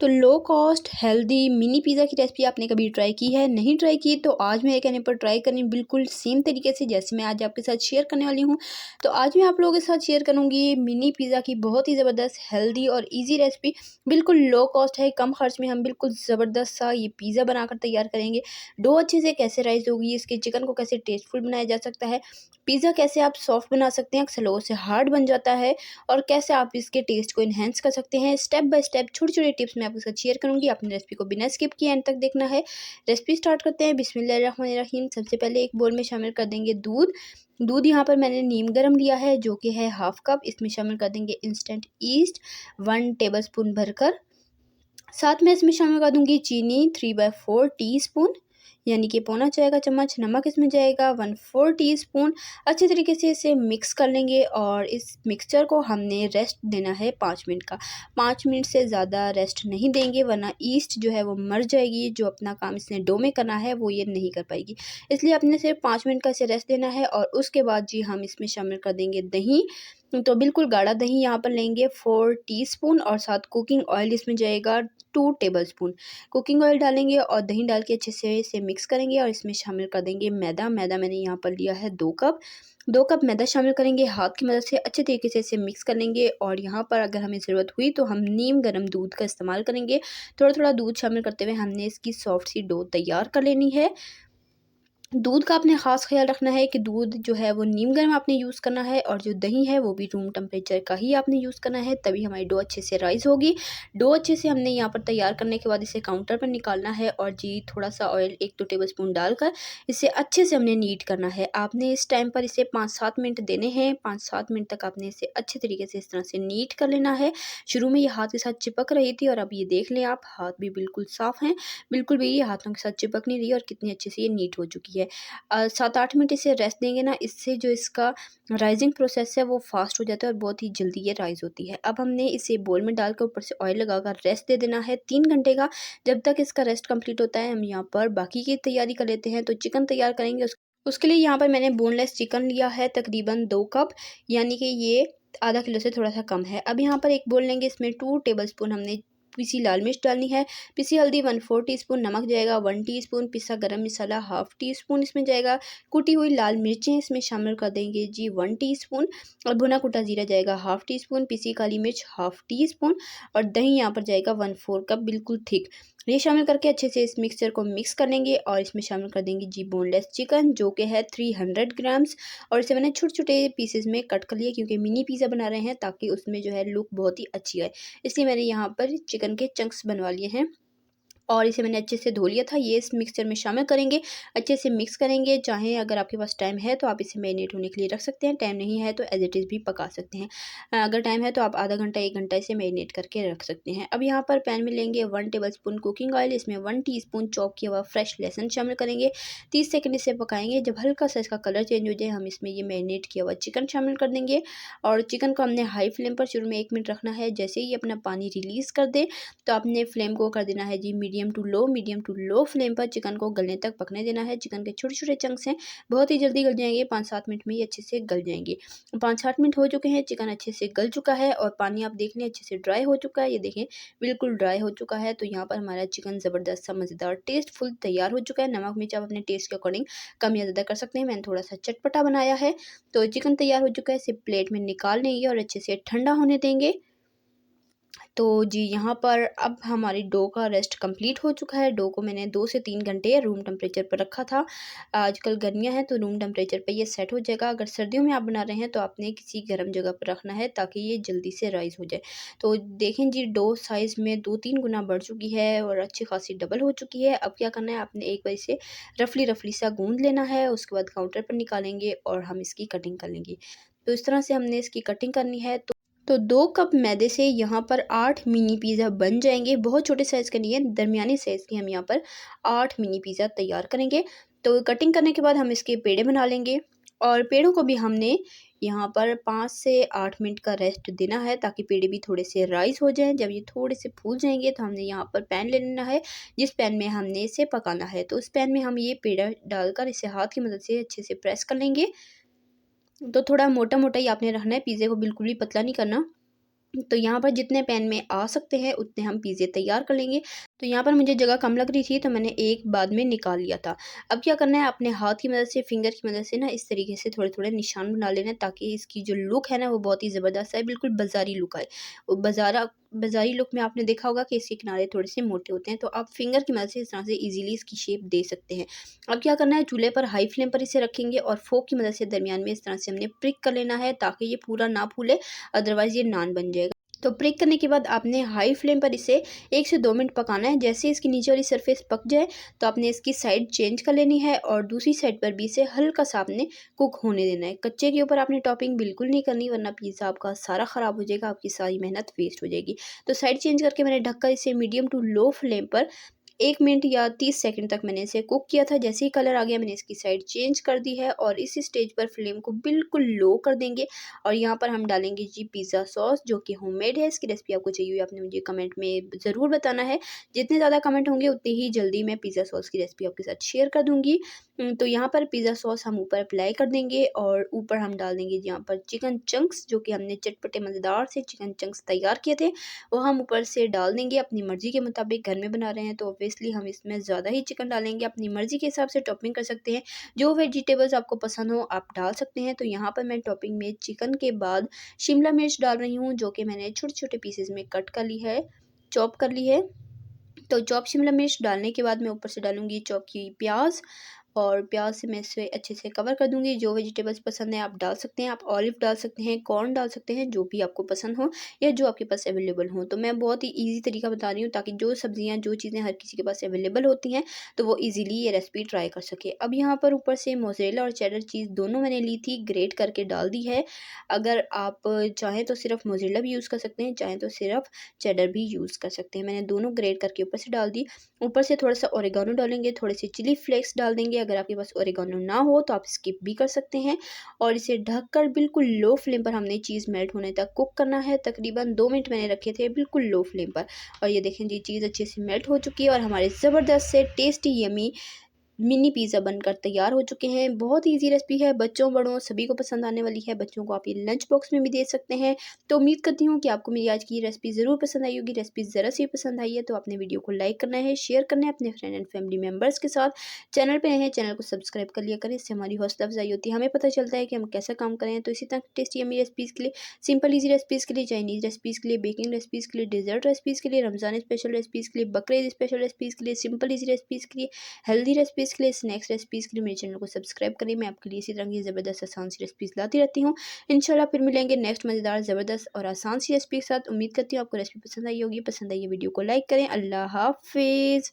तो low cost healthy mini pizza की recipe आपने कभी ट्राई की है? नहीं ट्राई की तो आज मेरे कहने पर ट्राई करें बिल्कुल सेम तरीके से जैसे मैं आज आपके साथ शेयर करने वाली हूँ। तो आज मैं आप लोगों के साथ शेयर करूँगी मिनी पिज़्ज़ा की बहुत ही ज़बरदस्त हेल्दी और इजी रेसिपी। बिल्कुल लो कॉस्ट है, कम खर्च में हम बिल्कुल ज़बरदस्त सा ये पिज़्ज़ा बनाकर तैयार करेंगे। डो अच्छे से कैसे राइज़ होगी, इसके चिकन को कैसे टेस्टफुल बनाया जा सकता है, पिज़्ज़ा कैसे आप सॉफ्ट बना सकते हैं, अक्सर लोगों से हार्ड बन जाता है, और कैसे आप इसके टेस्ट को इन्हेंस कर सकते हैं। स्टेप बाय स्टेप छोटे-छोटे टिप्स मैं आपके साथ शेयर करूँगी। आपने रेसिपी को बिना स्किप किए एंड तक देखना है। रेसिपी स्टार्ट करते हैं। बिस्मिल्लाहिर्रहमानिर्रहीम। सबसे पहले एक बोल में शामिल कर देंगे दूध। दूध यहाँ पर मैंने नीम गर्म लिया है जो कि है हाफ कप। इसमें शामिल कर देंगे इंस्टेंट ईस्ट 1 टेबलस्पून भरकर। साथ में इसमें शामिल कर दूंगी चीनी 3/4 टीस्पून, यानी कि पौना चाय का चम्मच। नमक इसमें जाएगा 1/4 टीस्पून। अच्छे तरीके से इसे मिक्स कर लेंगे और इस मिक्सचर को हमने रेस्ट देना है 5 मिनट का। 5 मिनट से ज़्यादा रेस्ट नहीं देंगे वरना ईस्ट जो है वो मर जाएगी। जो अपना काम इसने डो में करना है वो ये नहीं कर पाएगी, इसलिए अपने सिर्फ 5 मिनट का इसे रेस्ट देना है। और उसके बाद जी हम इसमें शामिल कर देंगे दही। तो बिल्कुल गाढ़ा दही यहाँ पर लेंगे 4 टीस्पून, और साथ कुकिंग ऑयल इसमें जाएगा 2 टेबलस्पून। कुकिंग ऑयल डालेंगे और दही डाल के अच्छे से इसे मिक्स करेंगे और इसमें शामिल कर देंगे मैदा। मैदा मैंने यहाँ पर लिया है 2 कप। 2 कप मैदा शामिल करेंगे। हाथ की मदद से अच्छे तरीके से इसे मिक्स कर लेंगे और यहाँ पर अगर हमें ज़रूरत हुई तो हम नीम गर्म दूध का इस्तेमाल करेंगे। थोड़ा थोड़ा दूध शामिल करते हुए हमने इसकी सॉफ्ट सी डो तैयार कर लेनी है। दूध का आपने ख़ास ख्याल रखना है कि दूध जो है वो नीम गर्म आपने यूज़ करना है, और जो दही है वो भी रूम टेम्परेचर का ही आपने यूज़ करना है, तभी हमारी डो अच्छे से राइज़ होगी। डो अच्छे से हमने यहाँ पर तैयार करने के बाद इसे काउंटर पर निकालना है और जी थोड़ा सा ऑयल 1-2 टेबलस्पून डालकर इसे अच्छे से हमने नीट करना है। आपने इस टाइम पर इसे 5-7 मिनट देने हैं। 5-7 मिनट तक आपने इसे अच्छे तरीके से इस तरह से नीट कर लेना है। शुरू में ये हाथ के साथ चिपक रही थी और अब ये देख लें आप, हाथ भी बिल्कुल साफ़ हैं, बिल्कुल भी ये हाथों के साथ चिपक नहीं रही और कितनी अच्छे से ये नीट हो चुकी है। 7-8 मिनट इसे रेस्ट देंगे ना, इससे जो इसका राइजिंग प्रोसेस है वो फास्ट हो जाता है और बहुत ही जल्दी ये राइज़ होती है। अब हमने इसे बोल में डालकर ऊपर से ऑयल लगाकर रेस्ट दे देना है 3 घंटे का। जब तक इसका रेस्ट कंप्लीट होता है हम यहाँ पर बाकी की तैयारी कर लेते हैं। तो चिकन तैयार करेंगे। उसके लिए यहाँ पर मैंने बोनलेस चिकन लिया है तकरीबन 2 कप, यानी कि ये आधा किलो से थोड़ा सा कम है। अब यहाँ पर एक बोल लेंगे, इसमें 2 टेबलस्पून हमने पिसी लाल मिर्च डालनी है। पिसी हल्दी 1/4 टीस्पून, नमक जाएगा 1 टीस्पून, पिसा गरम मसाला हाफ टीस्पून इसमें जाएगा। कुटी हुई लाल मिर्चें इसमें शामिल कर देंगे जी 1 टीस्पून, और भुना कुटा जीरा जाएगा हाफ टीस्पून, पिसी काली मिर्च हाफ टीस्पून, और दही यहाँ पर जाएगा 1/4 कप बिल्कुल थिक। ये शामिल करके अच्छे से इस मिक्सचर को मिक्स कर लेंगे और इसमें शामिल कर देंगे जी बोनलेस चिकन जो कि है 300 ग्राम्स, और इसे मैंने छोटे छोटे पीसेस में कट कर लिया क्योंकि मिनी पिज़्ज़ा बना रहे हैं ताकि उसमें जो है लुक बहुत ही अच्छी आए। इसलिए मैंने यहाँ पर चिकन के चंक्स बनवा लिए हैं और इसे मैंने अच्छे से धो लिया था। ये इस मिक्सचर में शामिल करेंगे, अच्छे से मिक्स करेंगे। चाहे अगर आपके पास टाइम है तो आप इसे मैरिनेट होने के लिए रख सकते हैं, टाइम नहीं है तो एज इट इज़ भी पका सकते हैं। अगर टाइम है तो आप आधा घंटा 1 घंटा इसे मैरिनेट करके रख सकते हैं। अब यहाँ पर पैन में लेंगे 1 टेबलस्पून कुकिंग ऑयल, इसमें 1 टीस्पून चॉप किया हुआ फ्रेश लहसुन शामिल करेंगे। 30 सेकंड इसे पकाएंगे। जब हल्का सा इसका कलर चेंज हो जाए हम इसमें ये मैरिनेट किया हुआ चिकन शामिल कर देंगे, और चिकन को हमने हाई फ्लेम पर शुरू में 1 मिनट रखना है। जैसे ही अपना पानी रिलीज़ कर दे तो आपने फ्लेम को कर देना है जी मीडियम टू लो फ्लेम पर चिकन को गलने तक पकने देना है। चिकन के छोटे-छोटे चंक्स हैं, बहुत ही जल्दी गल जाएँगे, 5-7 मिनट में ये अच्छे से गल जाएँगे। 5-7 मिनट हो चुके हैं, चिकन अच्छे से गल चुका है और पानी आप देख लें अच्छे से ड्राई हो चुका है। ये देखें बिल्कुल ड्राई हो चुका है। तो यहाँ पर हमारा चिकन ज़बरदस्त सा मज़ेदार टेस्टफुल तैयार हो चुका है। नमक मिर्च आप अपने टेस्ट के अकॉर्डिंग कम या ज़्यादा कर सकते हैं। मैंने थोड़ा-सा चटपटा बनाया है। तो चिकन तैयार हो चुका है, इसे प्लेट में निकाल लेंगे और अच्छे से ठंडा होने देंगे। तो जी यहाँ पर अब हमारी डो का रेस्ट कंप्लीट हो चुका है। डो को मैंने 2 से 3 घंटे रूम टेम्परेचर पर रखा था। आजकल गर्मियाँ हैं तो रूम टेम्परेचर पे ये सेट हो जाएगा। अगर सर्दियों में आप बना रहे हैं तो आपने किसी गर्म जगह पर रखना है ताकि ये जल्दी से राइज़ हो जाए। तो देखें जी डो साइज़ में 2-3 गुना बढ़ चुकी है और अच्छी खासी डबल हो चुकी है। अब क्या करना है, आपने एक बार इसे रफली रफली सा गूँध लेना है। उसके बाद काउंटर पर निकालेंगे और हम इसकी कटिंग कर लेंगे। तो इस तरह से हमने इसकी कटिंग करनी है। तो 2 कप मैदे से यहाँ पर 8 मिनी पिज़्ज़ा बन जाएँगे। बहुत छोटे साइज़ के नहीं है, दरमियाने साइज़ के हम यहाँ पर 8 मिनी पिज़्ज़ा तैयार करेंगे। तो कटिंग करने के बाद हम इसके पेड़े बना लेंगे, और पेड़ों को भी हमने यहाँ पर 5 से 8 मिनट का रेस्ट देना है ताकि पेड़े भी थोड़े से राइज़ हो जाएँ। जब ये थोड़े से फूल जाएँगे तो हमने यहाँ पर पैन ले लेना है, जिस पैन में हमने इसे पकाना है। तो उस पैन में हम ये पेड़ा डालकर इसे हाथ की मदद से अच्छे से प्रेस कर लेंगे। तो थोड़ा मोटा-मोटा ही आपने रखना है, पिज़्ज़े को बिल्कुल भी पतला नहीं करना। तो यहाँ पर जितने पैन में आ सकते हैं उतने हम पिज़्ज़े तैयार कर लेंगे। तो यहाँ पर मुझे जगह कम लग रही थी तो मैंने एक बाद में निकाल लिया था। अब क्या करना है, अपने हाथ की मदद से, फिंगर की मदद से ना इस तरीके से थोड़े-थोड़े निशान बना लेना है, ताकि इसकी जो लुक है ना वो बहुत ही ज़बरदस्त है, बिल्कुल बाज़ारी लुक आए। वो बाज़ारी लुक में आपने देखा होगा कि इसके किनारे थोड़े-से मोटे होते हैं, तो आप फिंगर की मदद से इस तरह से ईज़िली इसकी शेप दे सकते हैं। अब क्या करना है, चूल्हे पर हाई फ्लेम पर इसे रखेंगे और फ़ोर्क की मदद से दरमियान में इस तरह से हमने प्रिक कर लेना है, ताकि ये पूरा ना फूले, अदरवाइज़ ये नान बन जाएगा। तो प्रिक करने के बाद आपने हाई फ्लेम पर इसे 1 से 2 मिनट पकाना है। जैसे इसकी नीचे वाली सरफेस पक जाए तो आपने इसकी साइड चेंज कर लेनी है और दूसरी साइड पर भी इसे हल्का-सा आपने कुक होने देना है। कच्चे के ऊपर आपने टॉपिंग बिल्कुल नहीं करनी, वरना पिज़्ज़ा आपका सारा ख़राब हो जाएगा, आपकी सारी मेहनत वेस्ट हो जाएगी। तो साइड चेंज करके मैंने ढककर इसे मीडियम टू लो फ्लेम पर 1 मिनट या 30 सेकंड तक मैंने इसे कुक किया था। जैसे ही कलर आ गया मैंने इसकी साइड चेंज कर दी है और इस स्टेज पर फ्लेम को बिल्कुल लो कर देंगे और यहाँ पर हम डालेंगे जी पिज़्ज़ा सॉस, जो कि होममेड है। इसकी रेसिपी आपको चाहिए हुई आपने मुझे कमेंट में ज़रूर बताना है। जितने ज़्यादा कमेंट होंगे उतनी ही जल्दी मैं पिज़्ज़ा सॉस की रेसिपी आपके साथ शेयर कर दूँगी। तो यहाँ पर पिज़्ज़ा सॉस हम ऊपर अप्लाई कर देंगे और ऊपर हम डाल देंगे यहाँ पर चिकन चंक्स, जो कि हमने चटपटे मज़ेदार से चिकन चंक्स तैयार किए थे, वो हम ऊपर से डाल देंगे। अपनी मर्ज़ी के मुताबिक, घर में बना रहे हैं तो ऑब्वियसली हम इसमें ज़्यादा ही चिकन डालेंगे, अपनी मर्ज़ी के हिसाब से टॉपिंग कर सकते हैं। जो वेजिटेबल्स आपको पसंद हो आप डाल सकते हैं। तो यहाँ पर मैं टॉपिंग में चिकन के बाद शिमला मिर्च डाल रही हूँ, जो कि मैंने छोटे-छोटे पीसेज़ में कट कर ली है, चॉप कर ली है। तो चॉप शिमला मिर्च डालने के बाद मैं ऊपर से डालूँगी चॉप की प्याज़ और प्याज़ से मैं इसे अच्छे से कवर कर दूँगी। जो वेजिटेबल्स पसंद है आप डाल सकते हैं, आप ऑलिव डाल सकते हैं, कॉर्न डाल सकते हैं, जो भी आपको पसंद हो या जो आपके पास अवेलेबल हो। तो मैं बहुत ही ईज़ी तरीका बता रही हूँ, ताकि जो सब्ज़ियाँ, जो चीज़ें हर किसी के पास अवेलेबल होती हैं, तो वो ईज़िली ये रेसिपी ट्राई कर सके। अब यहाँ पर ऊपर से मोज़रेला और चेडर चीज़ दोनों मैंने ली थी, ग्रेट करके डाल दी है। अगर आप चाहें तो सिर्फ़ मोज़रेला भी यूज़ कर सकते हैं, चाहें तो सिर्फ़ चेडर भी यूज़ कर सकते हैं। मैंने दोनों ग्रेट करके ऊपर से डाल दी। ऊपर से थोड़ा-सा ओरिगानो डालेंगे, थोड़े से चिली फ्लेक्स डाल देंगे। अगर आपके पास ओरिगानो ना हो तो आप स्किप भी कर सकते हैं और इसे ढककर बिल्कुल लो फ्लेम पर हमने चीज़ मेल्ट होने तक कुक करना है। तकरीबन 2 मिनट मैंने रखे थे बिल्कुल लो फ्लेम पर और ये देखें जी, चीज़ अच्छे से मेल्ट हो चुकी है और हमारे ज़बरदस्त से टेस्टी यम्मी मिनी पिज़्ज़ा बनकर तैयार हो चुके हैं। बहुत ईज़ी रेसिपी है, बच्चों बड़ों सभी को पसंद आने वाली है। बच्चों को आप ये लंच बॉक्स में भी दे सकते हैं। तो उम्मीद करती हूँ कि आपको मेरी आज की ये रेसिपी ज़रूर पसंद आई होगी। रेसिपी ज़रा सी पसंद आई है तो आपने वीडियो को लाइक करना है, शेयर करना है अपने फ्रेंड एंड फैमिली मेम्बर्स के साथ। चैनल पे नए हैं, चैनल को सब्सक्राइब कर लिया करें, इससे हमारी हौसला अफ़ज़ाई होती है। हमें पता चलता है कि हम कैसा काम करें। तो इसी तरह टेस्टी यम्मी रेसिपीज़ के लिए, सिंपल ईज़ी रेसिपीज़ के लिए, चाइनीज़ रेसिपीज़ के लिए, बेकिंग रेसिपीज़ के लिए, डेज़र्ट रेसिपीज़ के लिए, रमज़ान स्पेशल रेसिपीज़ के लिए, बकरीद स्पेशल रेसिपीज़ के लिए, सिंपल ईज़ी रेसिपीज़ के लिए, हेल्दी रेसिपीज़ के लिए, स्नैक्स रेसिपीज़ के लिए मेरे चैनल को सब्सक्राइब करें। मैं आपके लिए इसी तरह की ज़बरदस्त आसान सी रेसिपीज़ लाती रहती हूँ। इंशाल्लाह फिर मिलेंगे नेक्स्ट मज़ेदार, ज़बरदस्त और आसान सी रेसिपी के साथ। उम्मीद करती हूँ आपको रेसिपी पसंद आई होगी। पसंद आई है वीडियो को लाइक करें। अल्लाह हाफ़िज़।